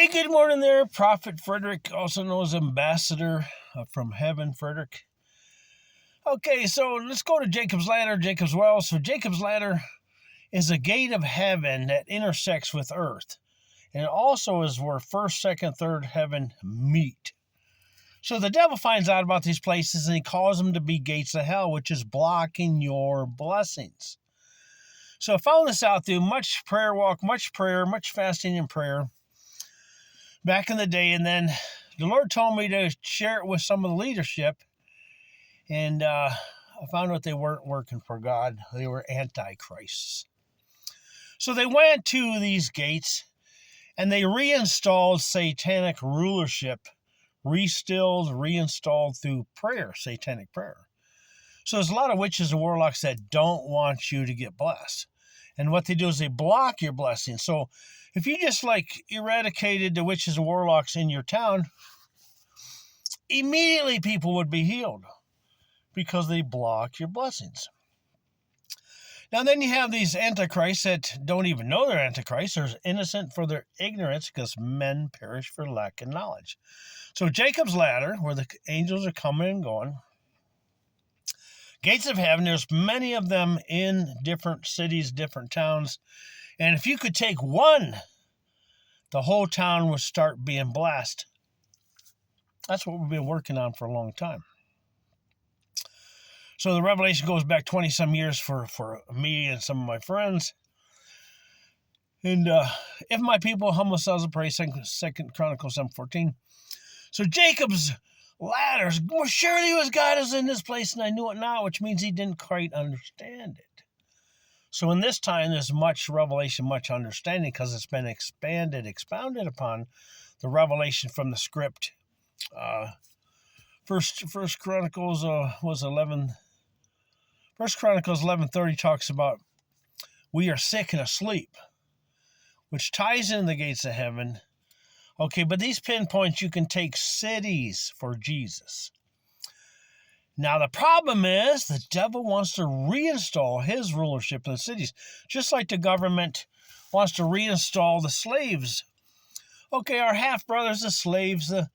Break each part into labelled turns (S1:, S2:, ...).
S1: Hey, good morning there, Prophet Frederick, also known as Ambassador from Heaven, Frederick. Okay, so let's go to Jacob's Ladder, Jacob's Well. So Jacob's Ladder is a gate of heaven that intersects with earth. And it also is where first, second, third heaven meet. So the devil finds out about these places and he calls them to be gates of hell, which is blocking your blessings. So I found this out through much prayer walk, much prayer, much fasting and prayer back in the day, and then the Lord told me to share it with some of the leadership, and I found out they weren't working for God. They were antichrists. So they went to these gates, and they reinstalled satanic rulership, reinstalled through prayer, satanic prayer. So there's a lot of witches and warlocks that don't want you to get blessed. And what they do is they block your blessing. So if you just eradicated the witches and warlocks in your town, immediately people would be healed because they block your blessings. Now then you have these antichrists that don't even know they're antichrists. They're innocent for their ignorance because men perish for lack of knowledge. So Jacob's Ladder, where the angels are coming and going, gates of heaven, there's many of them in different cities, different towns. And if you could take one, the whole town would start being blessed. That's what we've been working on for a long time. So the revelation goes back 20-some years for me and some of my friends. And if my people humble themselves and pray, Second Chronicles 7:14. So Jacob's Ladder, well, surely was God is in this place, and I knew it not, which means he didn't quite understand it. So in this time, there's much revelation, much understanding, because it's been expounded upon the revelation from the script. First Chronicles was 11. First Chronicles 11:30 talks about we are sick and asleep, which ties in the gates of heaven. Okay, but these pinpoints, you can take cities for Jesus. Now, the problem is the devil wants to reinstall his rulership in the cities, just like the government wants to reinstall the slaves. Okay, our half-brothers, the slaves, the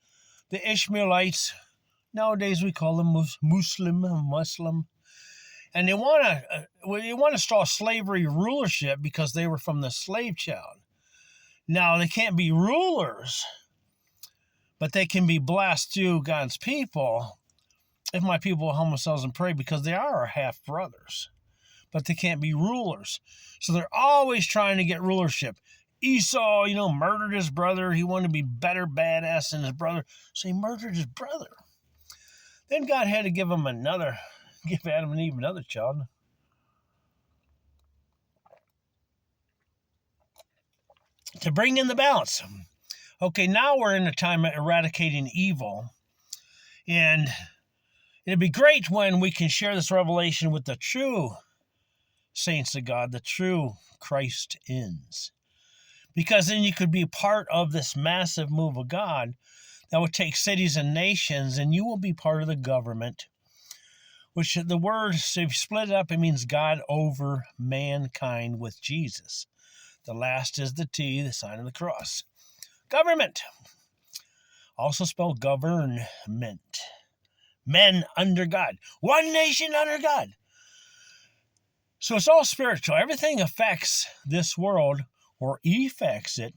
S1: Ishmaelites, nowadays we call them Muslim, and they want to install slavery rulership because they were from the slave child. Now, they can't be rulers, but they can be blessed through God's people if my people will humble themselves and pray, because they are our half-brothers, but they can't be rulers. So they're always trying to get rulership. Esau, murdered his brother. He wanted to be better badass than his brother, so he murdered his brother. Then God had to give Adam and Eve another child. To bring in the balance. Okay, now we're in the time of eradicating evil. And it'd be great when we can share this revelation with the true saints of God, the true Christ-ins. Because then you could be part of this massive move of God that would take cities and nations, and you will be part of the government, which the word, if you split it up, it means God over mankind with Jesus. The last is the T, the sign of the cross. Government. Also spelled government. Men under God. One nation under God. So it's all spiritual. Everything affects this world or effects it.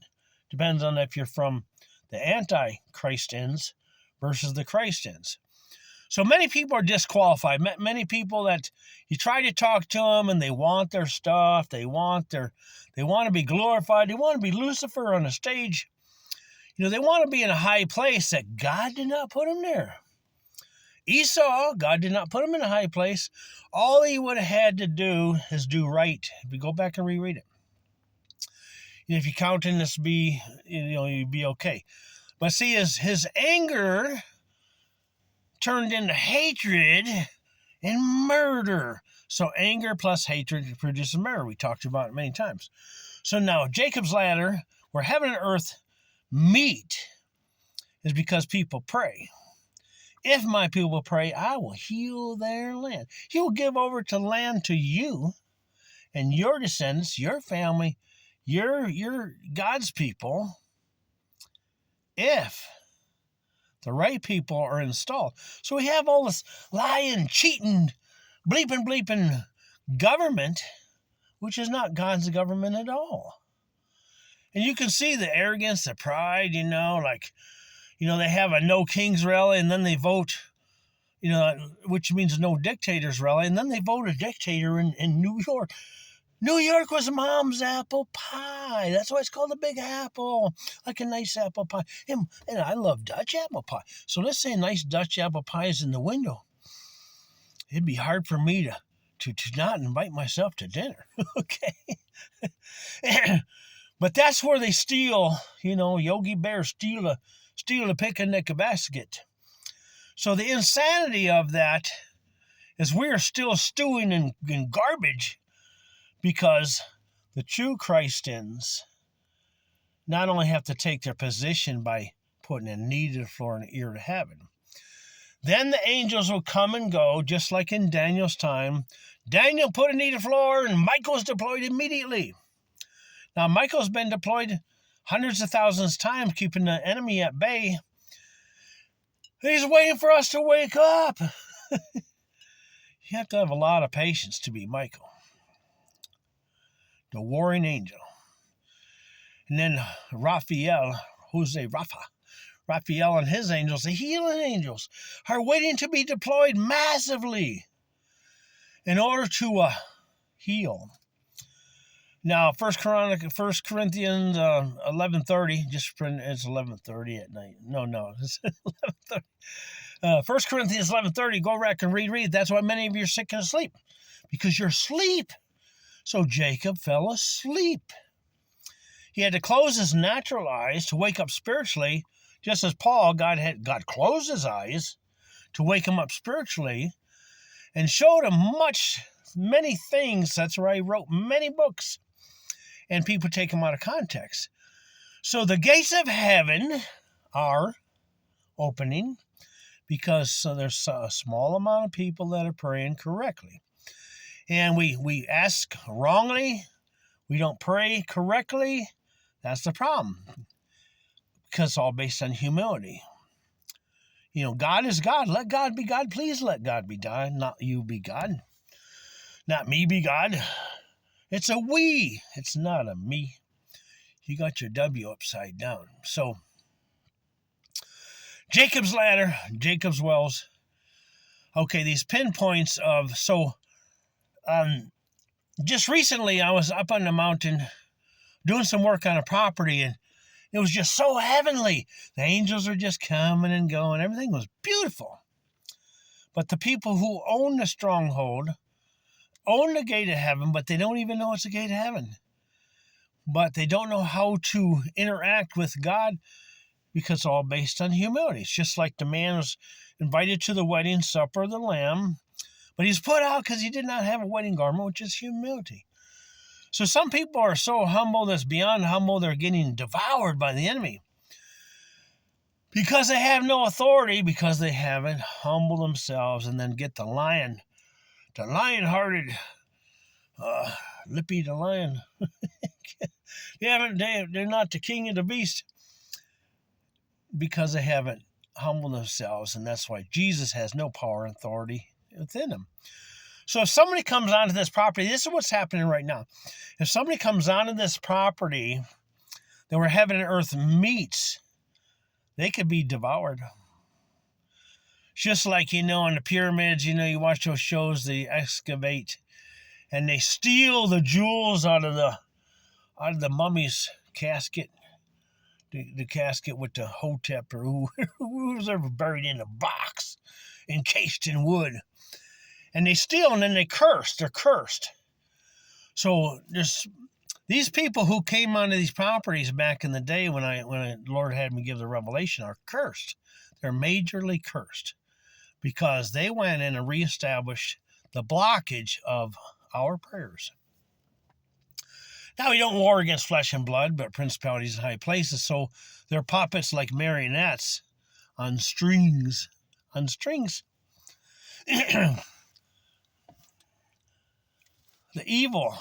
S1: Depends on if you're from the anti-Christians versus the Christians. So many people are disqualified. Many people that you try to talk to them and they want their stuff. They want to be glorified. They want to be Lucifer on a stage. They want to be in a high place that God did not put them there. Esau, God did not put him in a high place. All he would have had to do is do right. If you go back and reread it. If you count in this, you'd be okay. But see, his anger turned into hatred and murder. So anger plus hatred produces murder. We talked about it many times. So now Jacob's Ladder, where heaven and earth meet, is because people pray. If my people pray, I will heal their land. He will give over to land to you and your descendants, your family, your God's people, if the right people are installed. So we have all this lying, cheating, bleeping government, which is not God's government at all. And you can see the arrogance, the pride, like, they have a no kings rally and then they vote, which means no dictators rally, and then they vote a dictator in New York. New York was mom's apple pie. That's why it's called a big apple, like a nice apple pie. And I love Dutch apple pie. So let's say a nice Dutch apple pie is in the window. It'd be hard for me to not invite myself to dinner. Okay. But that's where they steal, Yogi Bear steal a picnic basket. So the insanity of that is we are still stewing in garbage, because the true Christians not only have to take their position by putting a knee to the floor and an ear to heaven, then the angels will come and go, just like in Daniel's time. Daniel put a knee to the floor and Michael's deployed immediately. Now, Michael's been deployed hundreds of thousands of times, keeping the enemy at bay. He's waiting for us to wake up. You have to have a lot of patience to be Michael, the warring angel. And then Raphael and his angels, the healing angels, are waiting to be deployed massively in order to heal. Now, 1 Corinthians 11:30, it's 11:30 at night. No, it's 11:30. 1 Corinthians 11:30, go back and reread. That's why many of you are sick and asleep, because you're asleep. So Jacob fell asleep. He had to close his natural eyes to wake up spiritually, just as Paul, God closed his eyes to wake him up spiritually and showed him many things. That's why he wrote many books, and people take them out of context. So the gates of heaven are opening, because there's a small amount of people that are praying correctly. And we ask wrongly. We don't pray correctly. That's the problem, because it's all based on humility. God is God. Let God be God. Please let God be God, not you be God. Not me be God. It's a we. It's not a me. You got your W upside down. So, Jacob's ladder, Jacob's wells. Okay, these pinpoints of, just recently I was up on the mountain doing some work on a property, and it was just so heavenly. The angels are just coming and going. Everything was beautiful. But the people who own the stronghold own the gate of heaven, but they don't even know it's a gate of heaven. But they don't know how to interact with God, because it's all based on humility. It's just like the man was invited to the wedding supper of the Lamb, but he's put out because he did not have a wedding garment, which is humility. So some people are so humble that's beyond humble, they're getting devoured by the enemy, because they have no authority, because they haven't humbled themselves, and then get the lion-hearted, Lippy the lion. They're not the king of the beast, because they haven't humbled themselves, and that's why Jesus has no power and authority within them. So if somebody comes onto this property, this is what's happening right now. If somebody comes onto this property that where heaven and earth meets, they could be devoured. Just like, in the pyramids, you watch those shows, they excavate and they steal the jewels out of the mummy's casket. The casket with the Hotep, or who's ever buried in a box, encased in wood. And they steal, and then they curse. They're cursed. So there's these people who came onto these properties back in the day when the Lord had me give the revelation are cursed. They're majorly cursed, because they went in and reestablished the blockage of our prayers. Now, we don't war against flesh and blood, but principalities in high places. So they're puppets like marionettes on strings. The evil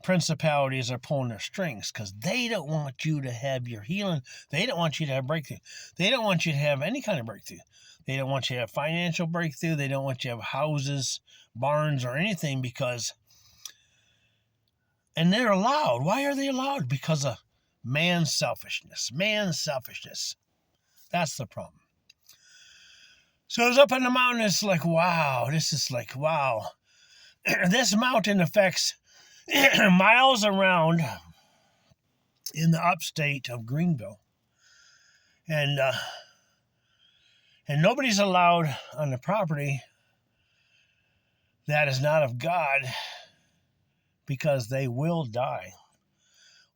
S1: principalities are pulling their strings because they don't want you to have your healing. They don't want you to have breakthrough. They don't want you to have any kind of breakthrough. They don't want you to have financial breakthrough. They don't want you to have houses, barns, or anything because, and they're allowed. Why are they allowed? Because of man's selfishness. Man's selfishness. That's the problem. So it's up on the mountain. It's like, wow. This is like, wow. This mountain affects miles around in the upstate of Greenville. And nobody's allowed on the property that is not of God because they will die.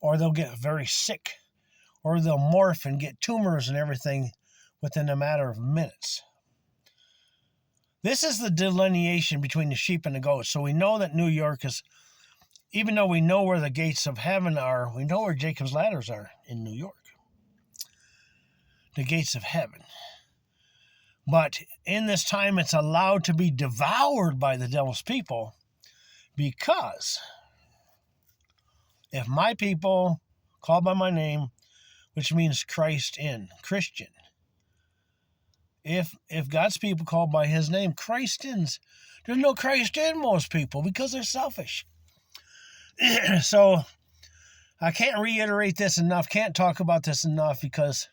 S1: Or they'll get very sick. Or they'll morph and get tumors and everything within a matter of minutes. This is the delineation between the sheep and the goats. So we know that New York is, even though we know where the gates of heaven are, we know where Jacob's ladders are in New York. The gates of heaven. But in this time, it's allowed to be devoured by the devil's people because if my people called by my name, which means Christ in, Christian, if God's people called by his name, Christians, there's no Christ in most people because they're selfish. So I can't reiterate this enough, can't talk about this enough because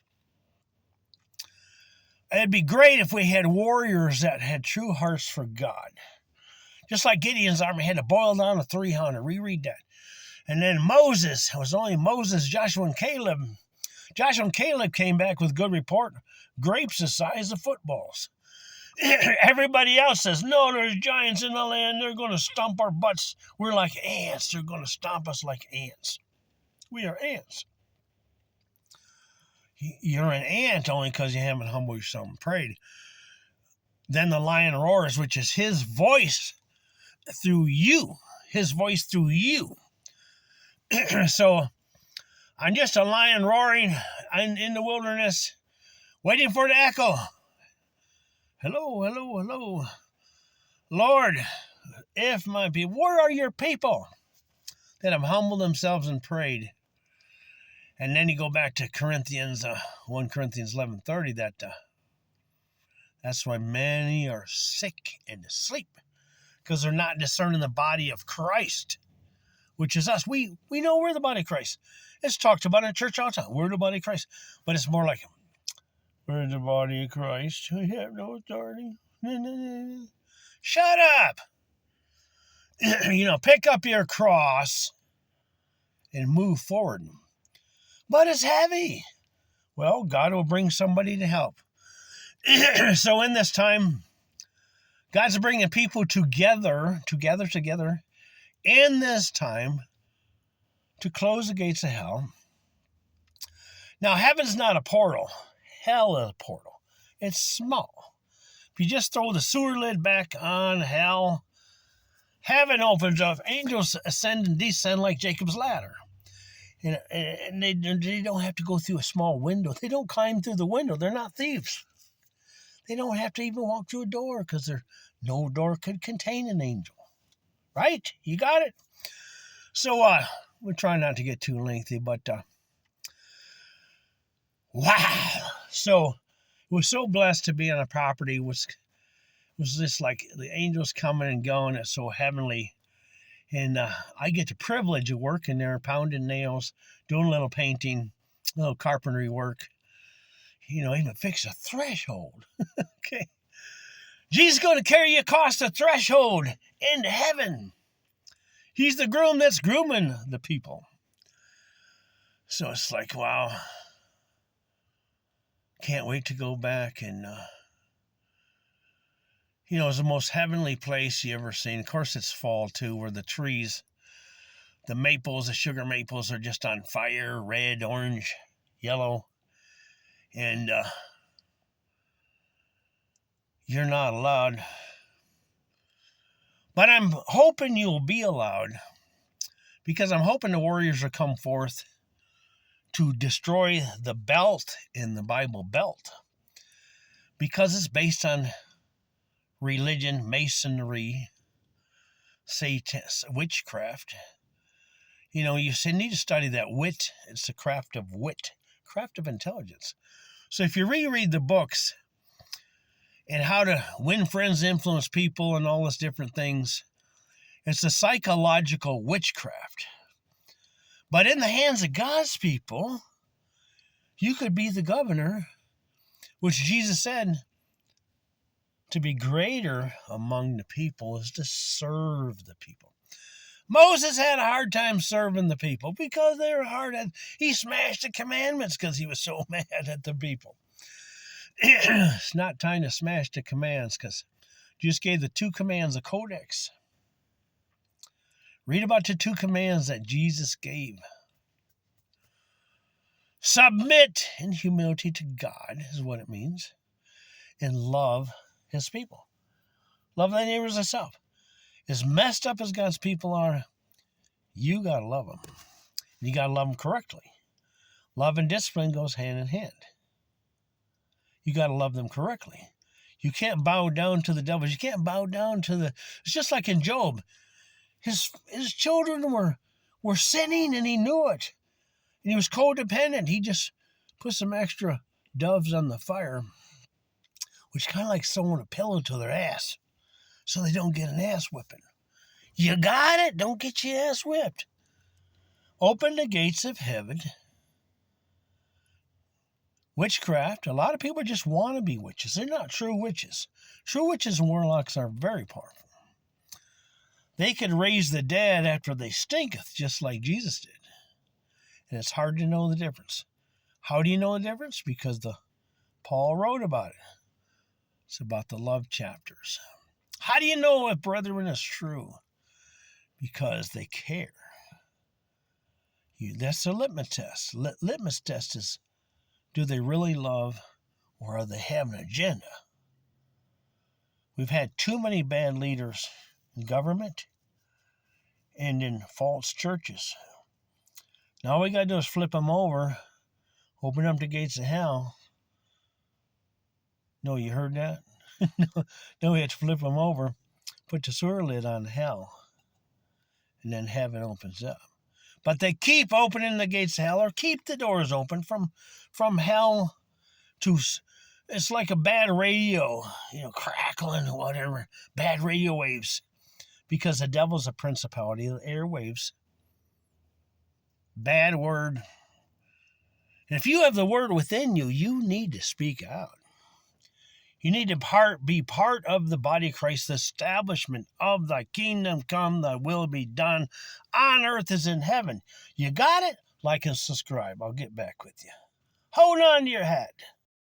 S1: it'd be great if we had warriors that had true hearts for God. Just like Gideon's army had to boil down to 300. Reread that. And then Moses, it was only Moses, Joshua, and Caleb. Joshua and Caleb came back with good report. Grapes the size of footballs. Everybody else says, no, there's giants in the land. They're going to stomp our butts. We're like ants. They're going to stomp us like ants. We are ants. You're an ant only because you haven't humbled yourself and prayed. Then the lion roars, which is his voice through you. His voice through you. So I'm just a lion roaring in the wilderness, waiting for the echo. Hello, hello, hello. Lord, if my people, where are your people that have humbled themselves and prayed? And then you go back to Corinthians, 1 Corinthians 11:30, that's why many are sick and asleep, because they're not discerning the body of Christ, which is us. We know we're the body of Christ. It's talked about in church all the time. We're the body of Christ. But it's more like, we're the body of Christ. We have no authority. Shut up. Pick up your cross and move forward. But it's heavy. Well, God will bring somebody to help. So in this time, God's bringing people together, in this time to close the gates of hell. Now, heaven's not a portal. Hell is a portal. It's small. If you just throw the sewer lid back on hell, heaven opens up. Angels ascend and descend like Jacob's ladder. And they don't have to go through a small window. They don't climb through the window. They're not thieves. They don't have to even walk through a door because no door could contain an angel. Right? You got it? So we're trying not to get too lengthy, but wow. So we're so blessed to be on a property. It was just like the angels coming and going. It's so heavenly. And I get the privilege of working there, pounding nails, doing a little painting, a little carpentry work. Even fix a threshold. Okay. Jesus is going to carry you across the threshold into heaven. He's the groom that's grooming the people. So it's like, wow. Can't wait to go back and, it's the most heavenly place you ever seen. Of course, it's fall too, where the trees, the maples, the sugar maples are just on fire, red, orange, yellow. And you're not allowed. But I'm hoping you'll be allowed, because I'm hoping the warriors will come forth to destroy the belt in the Bible Belt, because it's based on religion, masonry, Satan, witchcraft, You know, you need to study that wit. It's the craft of wit, craft of intelligence. So if you reread the books and how to win friends, influence people, and all those different things, it's a psychological witchcraft. But in the hands of God's people, you could be the governor, which Jesus said to be greater among the people is to serve the people. Moses had a hard time serving the people because they were hard-headed. He smashed the commandments because he was so mad at the people. It's not time to smash the commands because Jesus gave the 2 commands, a codex. Read about the 2 commands that Jesus gave. Submit in humility to God is what it means. And love his people. Love thy neighbors as thyself. As messed up as God's people are, you got to love them. You got to love them correctly. Love and discipline goes hand in hand. You got to love them correctly. You can't bow down to the devils. You can't bow down to the... It's just like in Job. His children were sinning and he knew it. And he was codependent. He just put some extra doves on the fire, which kind of like sewing a pillow to their ass so they don't get an ass whipping. You got it? Don't get your ass whipped. Open the gates of heaven. Witchcraft. A lot of people just want to be witches. They're not true witches. True witches and warlocks are very powerful. They could raise the dead after they stinketh, just like Jesus did. And it's hard to know the difference. How do you know the difference? Because Paul wrote about it. It's about the love chapters. How do you know if brethren is true? Because they care. That's the litmus test. Litmus test is, do they really love or are they have an agenda? We've had too many bad leaders in government and in false churches. Now all we got to do is flip them over, open up the gates of hell. No, you heard that? No, we have to flip them over, put the sewer lid on hell, and then heaven opens up. But they keep opening the gates of hell or keep the doors open from hell to... It's like a bad radio, crackling or whatever, bad radio waves. Because the devil's a principality of the airwaves. Bad word. And if you have the word within you, you need to speak out. You need to be part of the body of Christ, the establishment of thy kingdom come, thy will be done on earth as in heaven. You got it? Like and subscribe. I'll get back with you. Hold on to your hat.